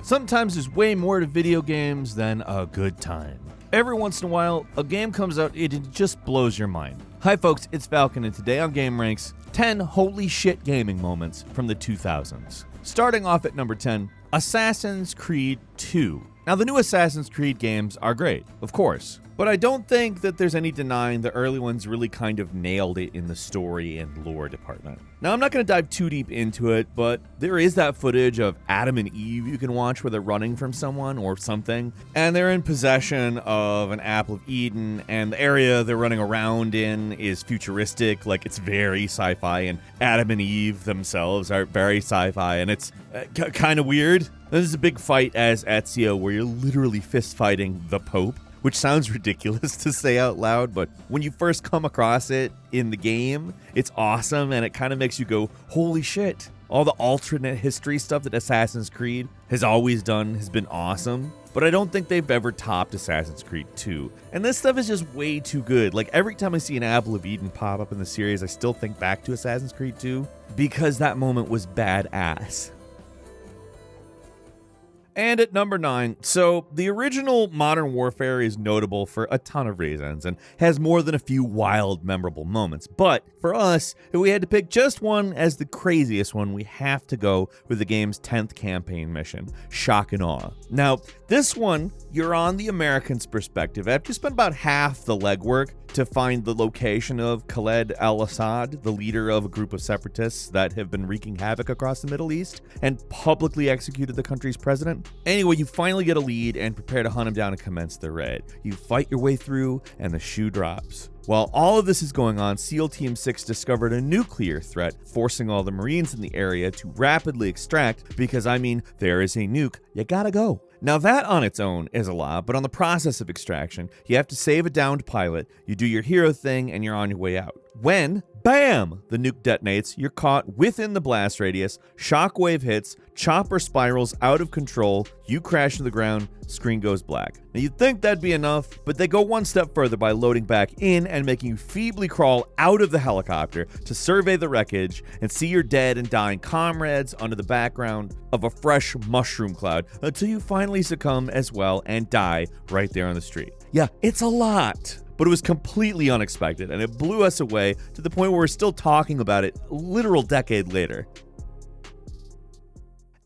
Sometimes there's way more to video games than a good time. Every once in a while, a game comes out and it just blows your mind. Hi folks, it's Falcon, and today on gameranx, 10 holy shit gaming moments from the 2000s. Starting off at number 10, Assassin's Creed 2. Now the new Assassin's Creed games are great, of course, but I don't think that there's any denying the early ones really kind of nailed it in the story and lore department. Now I'm not going to dive too deep into it, but there is that footage of Adam and Eve you can watch where they're running from someone or something, and they're in possession of an apple of Eden, and the area they're running around in is futuristic, like it's very sci-fi, and Adam and Eve themselves are very sci-fi, and it's kind of weird. There's a big fight as Ezio where you're literally fist fighting the Pope, which sounds ridiculous to say out loud, but when you first come across it in the game, it's awesome, and it kind of makes you go, holy shit. All the alternate history stuff that Assassin's Creed has always done has been awesome, but I don't think they've ever topped Assassin's Creed 2. And this stuff is just way too good. Like, every time I see an Apple of Eden pop up in the series, I still think back to Assassin's Creed 2 because that moment was badass. And at number 9, so the original Modern Warfare is notable for a ton of reasons and has more than a few wild, memorable moments. But for us, if we had to pick just one as the craziest one, we have to go with the game's 10th campaign mission, Shock and Awe. Now, this one, you're on the Americans' perspective. After you spend about half the legwork to find the location of Khaled al-Assad, the leader of a group of separatists that have been wreaking havoc across the Middle East and publicly executed the country's president. Anyway, you finally get a lead and prepare to hunt him down and commence the raid. You fight your way through and the shoe drops. While all of this is going on, SEAL Team 6 discovered a nuclear threat, forcing all the Marines in the area to rapidly extract because, there is a nuke, you gotta go. Now that on its own is a lot, but on the process of extraction, you have to save a downed pilot, you do your hero thing, and you're on your way out. When, bam, the nuke detonates, you're caught within the blast radius, shockwave hits, chopper spirals out of control, you crash to the ground, screen goes black. Now you'd think that'd be enough, but they go one step further by loading back in and making you feebly crawl out of the helicopter to survey the wreckage and see your dead and dying comrades under the background of a fresh mushroom cloud until you finally succumb as well and die right there on the street. Yeah, it's a lot. But it was completely unexpected, and it blew us away to the point where we're still talking about it a literal decade later.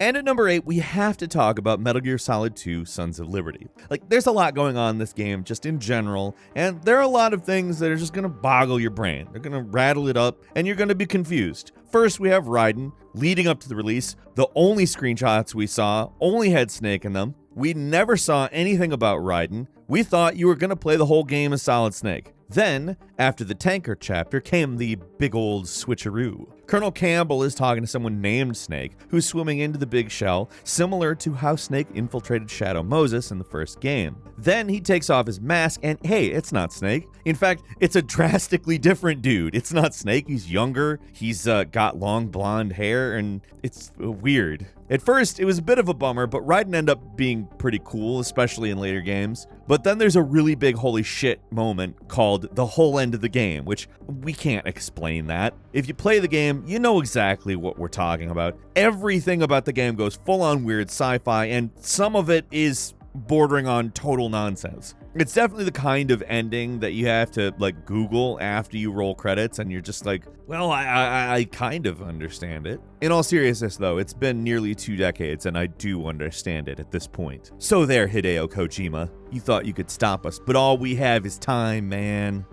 And at number 8, we have to talk about Metal Gear Solid 2 Sons of Liberty. There's a lot going on in this game just in general, and there are a lot of things that are just gonna boggle your brain. They're gonna rattle it up, and you're gonna be confused. First, we have Raiden. Leading up to the release, the only screenshots we saw only had Snake in them. We never saw anything about Raiden. We thought you were going to play the whole game as Solid Snake. Then, after the tanker chapter, came the big old switcheroo. Colonel Campbell is talking to someone named Snake, who's swimming into the big shell, similar to how Snake infiltrated Shadow Moses in the first game. Then he takes off his mask, and hey, it's not Snake. In fact, it's a drastically different dude. It's not Snake, he's younger, he's got long blonde hair, and it's weird. At first, it was a bit of a bummer, but Raiden ended up being pretty cool, especially in later games. But then there's a really big holy shit moment called the whole end of the game, which we can't explain that. If you play the game, you know exactly what we're talking about. Everything about the game goes full on weird sci-fi, and some of it is bordering on total nonsense. It's definitely the kind of ending that you have to Google after you roll credits and you're just like, well, I kind of understand it. In all seriousness though, it's been nearly 2 decades and I do understand it at this point. So there, Hideo Kojima, you thought you could stop us, but all we have is time, man.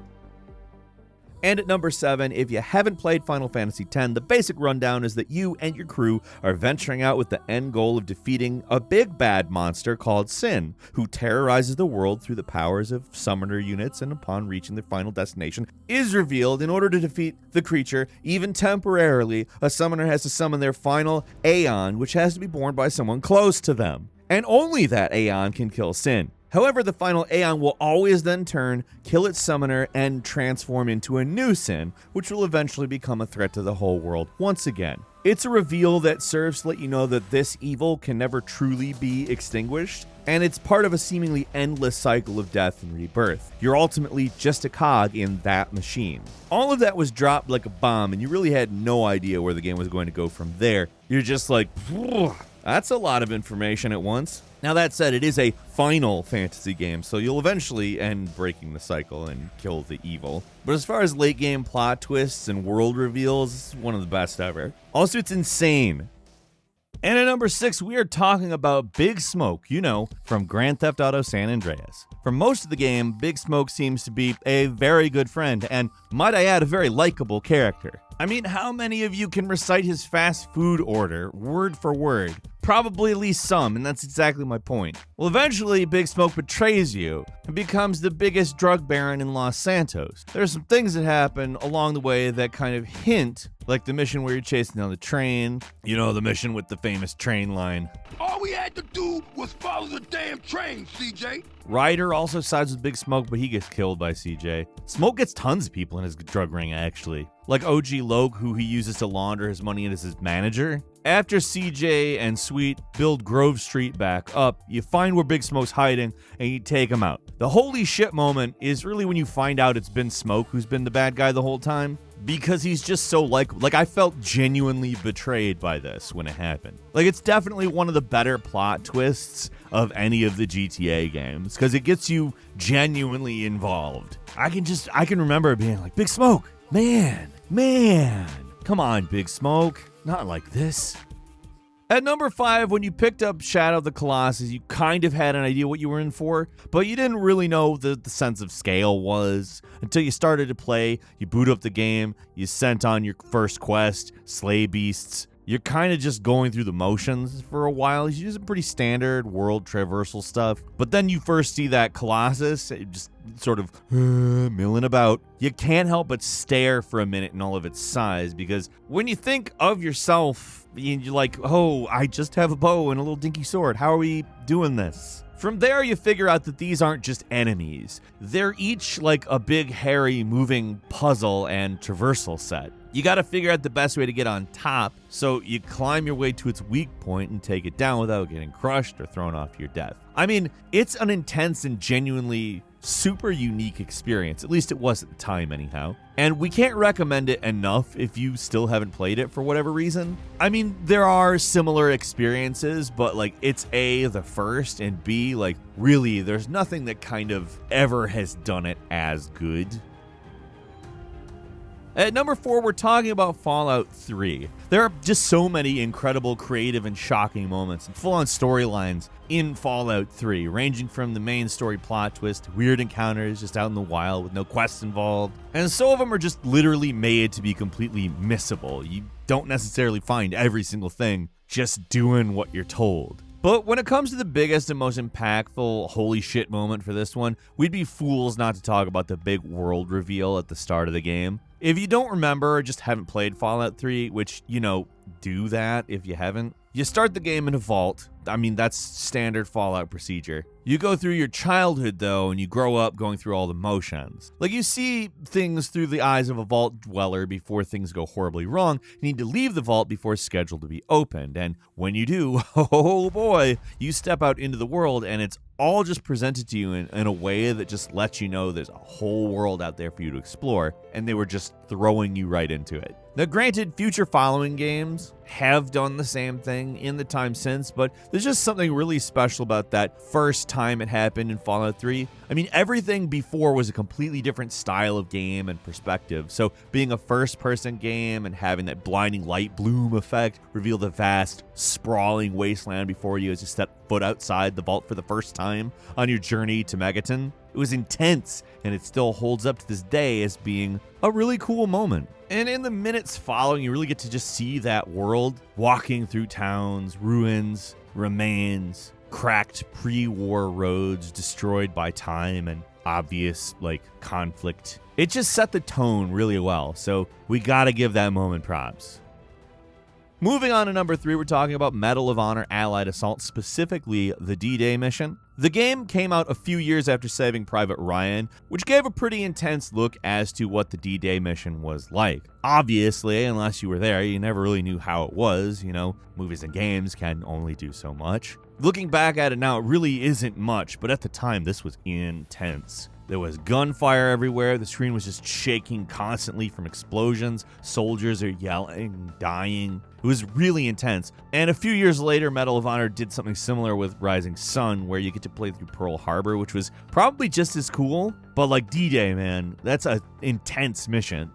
And at number 7, if you haven't played Final Fantasy X, the basic rundown is that you and your crew are venturing out with the end goal of defeating a big bad monster called Sin, who terrorizes the world through the powers of summoner units, and upon reaching their final destination is revealed. In order to defeat the creature, even temporarily, a summoner has to summon their final Aeon, which has to be born by someone close to them. And only that Aeon can kill Sin. However, the final Aeon will always then turn, kill its summoner, and transform into a new Sin, which will eventually become a threat to the whole world once again. It's a reveal that serves to let you know that this evil can never truly be extinguished, and it's part of a seemingly endless cycle of death and rebirth. You're ultimately just a cog in that machine. All of that was dropped like a bomb, and you really had no idea where the game was going to go from there. You're just like, That's a lot of information at once. Now that said, it is a Final Fantasy game, so you'll eventually end breaking the cycle and kill the evil. But as far as late game plot twists and world reveals, it's one of the best ever. Also, it's insane. And at number 6, we are talking about Big Smoke, from Grand Theft Auto San Andreas. For most of the game, Big Smoke seems to be a very good friend, and might I add, a very likable character. I mean, how many of you can recite his fast food order, word for word? Probably at least some, and that's exactly my point. Well, eventually, Big Smoke betrays you and becomes the biggest drug baron in Los Santos. There are some things that happen along the way that kind of hint, like the mission where you're chasing down the train. The mission with the famous train line. All we had to do was follow the damn train, CJ. Ryder also sides with Big Smoke, but he gets killed by CJ. Smoke gets tons of people in his drug ring, actually. Like OG Logue, who he uses to launder his money as his manager. After CJ and Sweet build Grove Street back up, you find where Big Smoke's hiding, and you take him out. The holy shit moment is really when you find out it's been Smoke who's been the bad guy the whole time, because he's just so like I felt genuinely betrayed by this when it happened. Like, it's definitely one of the better plot twists of any of the GTA games, because it gets you genuinely involved. I can remember being like, Big Smoke, man, come on, Big Smoke. Not like this. At number 5, when you picked up Shadow of the Colossus, you kind of had an idea what you were in for, but you didn't really know what the sense of scale was until you started to play. You boot up the game, you sent on your first quest, slay beasts. You're kind of just going through the motions for a while. You're using pretty standard world traversal stuff. But then you first see that Colossus just sort of milling about. You can't help but stare for a minute in all of its size, because when you think of yourself, you're like, oh, I just have a bow and a little dinky sword. How are we doing this? From there, you figure out that these aren't just enemies. They're each like a big, hairy, moving puzzle and traversal set. You gotta figure out the best way to get on top, so you climb your way to its weak point and take it down without getting crushed or thrown off to your death. I mean, it's an intense and genuinely super unique experience. At least it was at the time anyhow. And we can't recommend it enough if you still haven't played it for whatever reason. I mean, there are similar experiences, but like, it's A, the first, and B, like, really, there's nothing that kind of ever has done it as good. At number 4, we're talking about Fallout 3. There are just so many incredible, creative, and shocking moments and full-on storylines in Fallout 3, ranging from the main story plot twist to weird encounters just out in the wild with no quests involved. And some of them are just literally made to be completely missable. You don't necessarily find every single thing just doing what you're told. But when it comes to the biggest and most impactful holy shit moment for this one, we'd be fools not to talk about the big world reveal at the start of the game. If you don't remember or just haven't played Fallout 3, which, do that if you haven't, you start the game in a vault. I mean, that's standard Fallout procedure. You go through your childhood, though, and you grow up going through all the motions. Like, you see things through the eyes of a vault dweller before things go horribly wrong. You need to leave the vault before it's scheduled to be opened. And when you do, oh boy, you step out into the world, and it's all just presented to you in a way that just lets you know there's a whole world out there for you to explore, and they were just throwing you right into it. Now, granted, future following games have done the same thing in the time since, but there's just something really special about that first time it happened in Fallout 3. I mean, everything before was a completely different style of game and perspective, so being a first-person game and having that blinding light bloom effect reveal the vast, sprawling wasteland before you as you step foot outside the vault for the first time on your journey to Megaton. It was intense, and it still holds up to this day as being a really cool moment. And in the minutes following, you really get to just see that world, walking through towns, ruins, remains, cracked pre-war roads destroyed by time and obvious, conflict. It just set the tone really well, so we gotta give that moment props. Moving on to number 3, we're talking about Medal of Honor Allied Assault, specifically the D-Day mission. The game came out a few years after Saving Private Ryan, which gave a pretty intense look as to what the D-Day mission was like. Obviously, unless you were there, you never really knew how it was. Movies and games can only do so much. Looking back at it now, it really isn't much, but at the time, this was intense. There was gunfire everywhere. The screen was just shaking constantly from explosions. Soldiers are yelling, dying. It was really intense. And a few years later, Medal of Honor did something similar with Rising Sun, where you get to play through Pearl Harbor, which was probably just as cool. But like D-Day, man, that's an intense mission.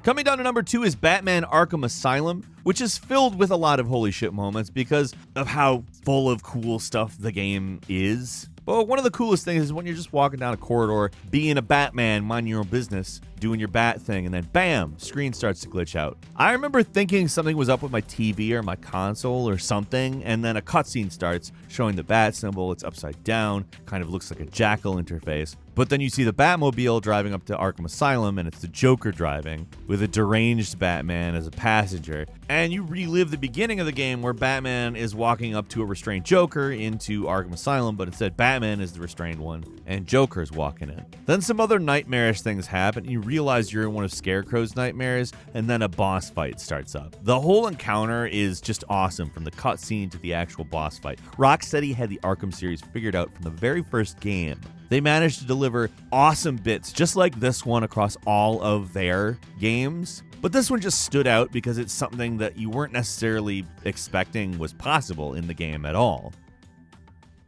Coming down to number 2 is Batman Arkham Asylum, which is filled with a lot of holy shit moments because of how full of cool stuff the game is. But one of the coolest things is when you're just walking down a corridor, being a Batman, minding your own business, doing your bat thing, and then bam, screen starts to glitch out. I remember thinking something was up with my TV or my console or something, and then a cutscene starts showing the bat symbol. It's upside down, kind of looks like a jackal interface. But then you see the Batmobile driving up to Arkham Asylum, and it's the Joker driving, with a deranged Batman as a passenger. And you relive the beginning of the game where Batman is walking up to a restrained Joker into Arkham Asylum, but instead Batman is the restrained one, and Joker's walking in. Then some other nightmarish things happen, and you realize you're in one of Scarecrow's nightmares, and then a boss fight starts up. The whole encounter is just awesome, from the cutscene to the actual boss fight. Rocksteady had the Arkham series figured out from the very first game. They managed to deliver awesome bits just like this one across all of their games. But this one just stood out because it's something that you weren't necessarily expecting was possible in the game at all.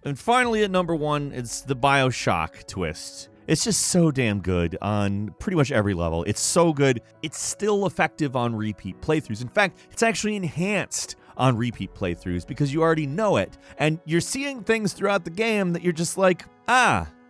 And finally at number 1, it's the Bioshock twist. It's just so damn good on pretty much every level. It's so good, it's still effective on repeat playthroughs. In fact, it's actually enhanced on repeat playthroughs because you already know it. And you're seeing things throughout the game that you're just like,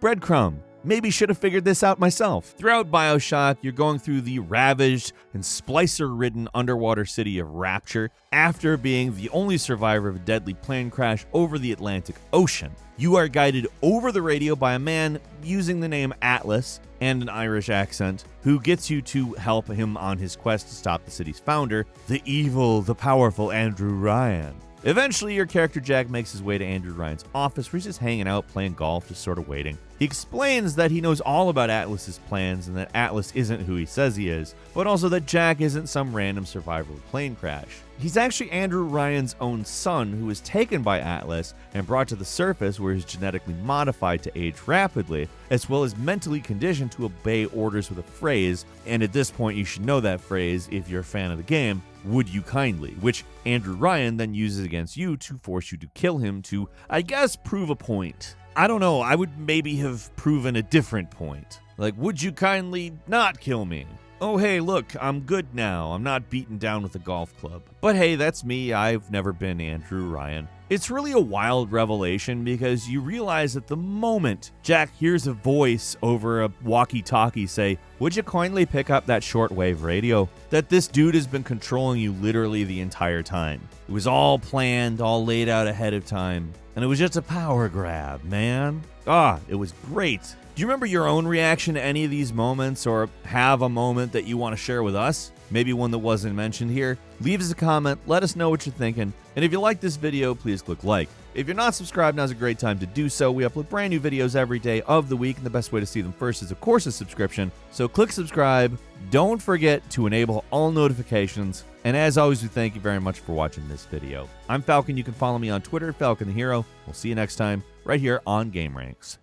breadcrumb. Maybe should have figured this out myself. Throughout Bioshock, you're going through the ravaged and splicer-ridden underwater city of Rapture after being the only survivor of a deadly plane crash over the Atlantic Ocean. You are guided over the radio by a man using the name Atlas and an Irish accent who gets you to help him on his quest to stop the city's founder, the evil, the powerful Andrew Ryan. Eventually, your character Jack makes his way to Andrew Ryan's office where he's just hanging out, playing golf, just sort of waiting. He explains that he knows all about Atlas's plans and that Atlas isn't who he says he is, but also that Jack isn't some random survivor of a plane crash. He's actually Andrew Ryan's own son who was taken by Atlas and brought to the surface where he's genetically modified to age rapidly, as well as mentally conditioned to obey orders with a phrase, and at this point you should know that phrase if you're a fan of the game, "Would you kindly?" which Andrew Ryan then uses against you to force you to kill him to, I guess, prove a point. I don't know, I would maybe have proven a different point. Like, would you kindly not kill me? Oh hey, look, I'm good now. I'm not beaten down with a golf club. But hey, that's me. I've never been Andrew Ryan. It's really a wild revelation because you realize that the moment Jack hears a voice over a walkie-talkie say, "Would you kindly pick up that shortwave radio?" that this dude has been controlling you literally the entire time. It was all planned, all laid out ahead of time, and it was just a power grab, man. It was great. Do you remember your own reaction to any of these moments, or have a moment that you want to share with us? Maybe one that wasn't mentioned here? Leave us a comment, let us know what you're thinking, and if you like this video, please click like. If you're not subscribed, now's a great time to do so. We upload brand new videos every day of the week, and the best way to see them first is, of course, a subscription. So click subscribe. Don't forget to enable all notifications. And as always, we thank you very much for watching this video. I'm Falcon. You can follow me on Twitter, Falcon the Hero. We'll see you next time, right here on gameranx.